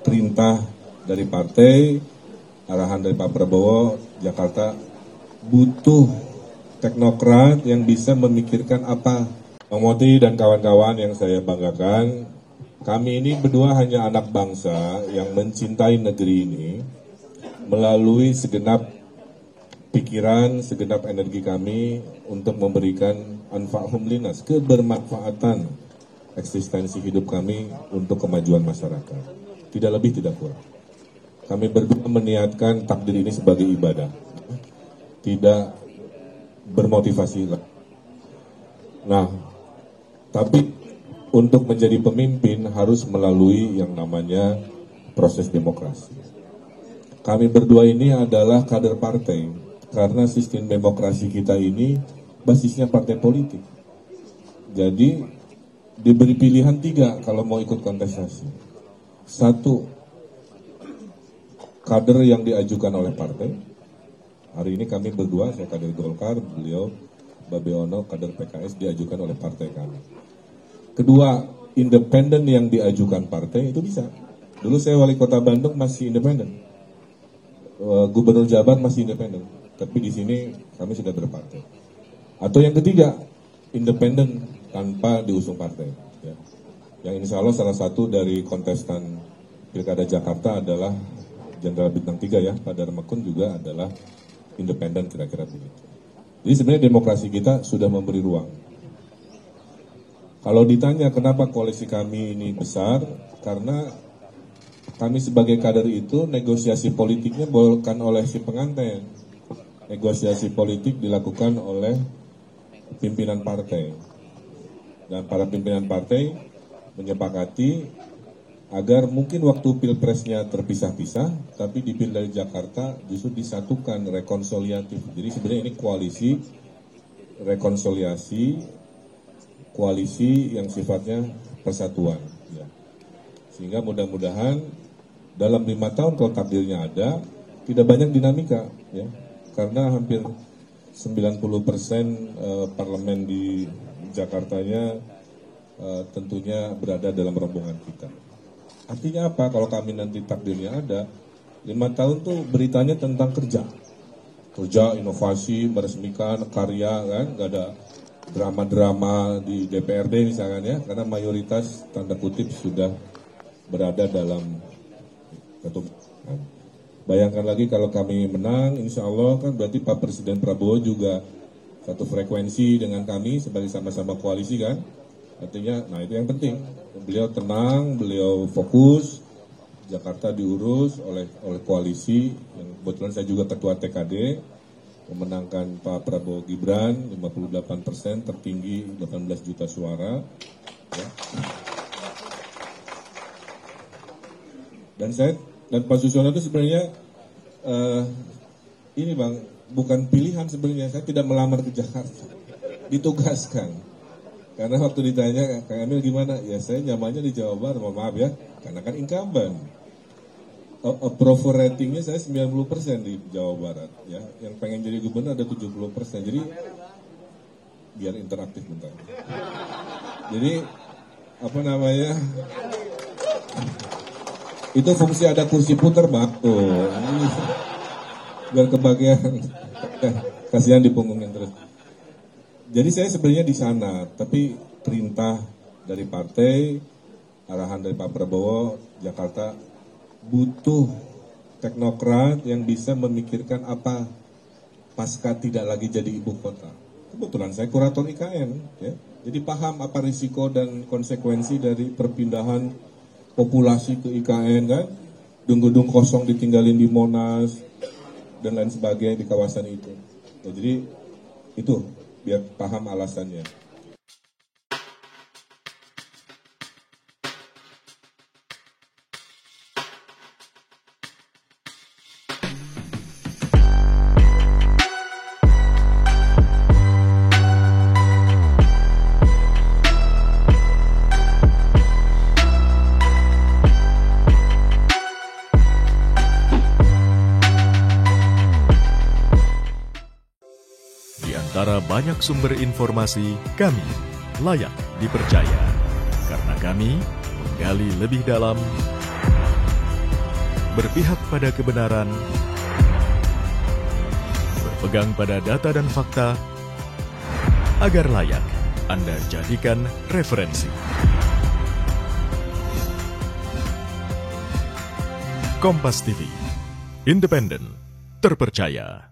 perintah dari partai, arahan dari Pak Prabowo, Jakarta butuh teknokrat yang bisa memikirkan apa. Bang Moti dan kawan-kawan yang saya banggakan, kami ini berdua hanya anak bangsa yang mencintai negeri ini melalui segenap pikiran, segenap energi kami untuk memberikan anfa'hum linas, kebermanfaatan eksistensi hidup kami untuk kemajuan masyarakat. Tidak lebih, tidak kurang. Kami berdua meniatkan takdir ini sebagai ibadah, tidak bermotivasi. Nah, tapi untuk menjadi pemimpin harus melalui yang namanya proses demokrasi. Kami berdua ini adalah kader partai, karena sistem demokrasi kita ini basisnya partai politik. Jadi diberi pilihan 3 kalau mau ikut kontestasi. 1, kader yang diajukan oleh partai. Hari ini kami berdua, saya kader Golkar, beliau Babe Ono kader PKS diajukan oleh partai kami. Kedua, independen yang diajukan partai itu bisa. Dulu saya wali kota Bandung masih independen, gubernur Jabar masih independen, tapi di sini kami sudah berpartai. Atau yang ketiga, independen tanpa diusung partai. Ya. Yang insya Allah salah satu dari kontestan Pilkada Jakarta adalah Jenderal Bintang 3 ya, Pak Darmakun juga adalah independen kira-kira begitu. Jadi sebenarnya demokrasi kita sudah memberi ruang. Kalau ditanya kenapa koalisi kami ini besar, karena kami sebagai kader itu negosiasi politiknya bukan oleh si pengantin. Negosiasi politik dilakukan oleh pimpinan partai. Dan para pimpinan partai menyepakati agar mungkin waktu pilpresnya terpisah-pisah, tapi di Pilkada Jakarta justru disatukan, rekonsiliatif. Jadi sebenarnya ini koalisi rekonsiliasi, koalisi yang sifatnya persatuan. Ya. Sehingga mudah-mudahan dalam 5 tahun kalau takdirnya ada, tidak banyak dinamika. Ya. Karena hampir 90% parlemen di Jakartanya tentunya berada dalam rombongan kita. Artinya apa? Kalau kami nanti takdirnya ada, 5 tahun tuh beritanya tentang kerja, inovasi, meresmikan karya, kan? Gak ada drama-drama di DPRD misalkan ya, karena mayoritas tanda kutip sudah berada dalam ketum. Bayangkan lagi kalau kami menang, insya Allah kan berarti Pak Presiden Prabowo juga satu frekuensi dengan kami sebagai sama-sama koalisi kan. Artinya, nah itu yang penting. Beliau tenang, beliau fokus. Jakarta diurus oleh koalisi. Yang kebetulan saya juga ketua TKD, memenangkan Pak Prabowo Gibran 58%, tertinggi 18 juta suara. Ya. Dan Pak Susiono itu sebenarnya ini Bang, bukan pilihan sebenarnya. Saya tidak melamar ke Jakarta, ditugaskan. Karena waktu ditanya, Kang Emil gimana? Ya saya nyamannya di Jawa Barat, maaf ya. Karena kan incumbent. Approval ratingnya saya 90% di Jawa Barat. Ya. Yang pengen jadi gubernur ada 70%. Jadi, biar interaktif bentar. Jadi, apa namanya, itu fungsi ada kursi puter, Bang. Oh, ini biar kebagian. Kasihan dipunggungin terus. Jadi saya sebenarnya di sana, tapi perintah dari partai, arahan dari Pak Prabowo, Jakarta butuh teknokrat yang bisa memikirkan apa pasca tidak lagi jadi ibu kota. Kebetulan saya kurator IKN, ya. Jadi paham apa risiko dan konsekuensi dari perpindahan populasi ke IKN kan, gedung-gedung kosong ditinggalin di Monas dan lain sebagainya di kawasan itu. Ya, jadi itu. Biar paham alasannya. Antara banyak sumber informasi, kami layak dipercaya. Karena kami menggali lebih dalam, berpihak pada kebenaran, berpegang pada data dan fakta, agar layak Anda jadikan referensi. Kompas TV, independen, terpercaya.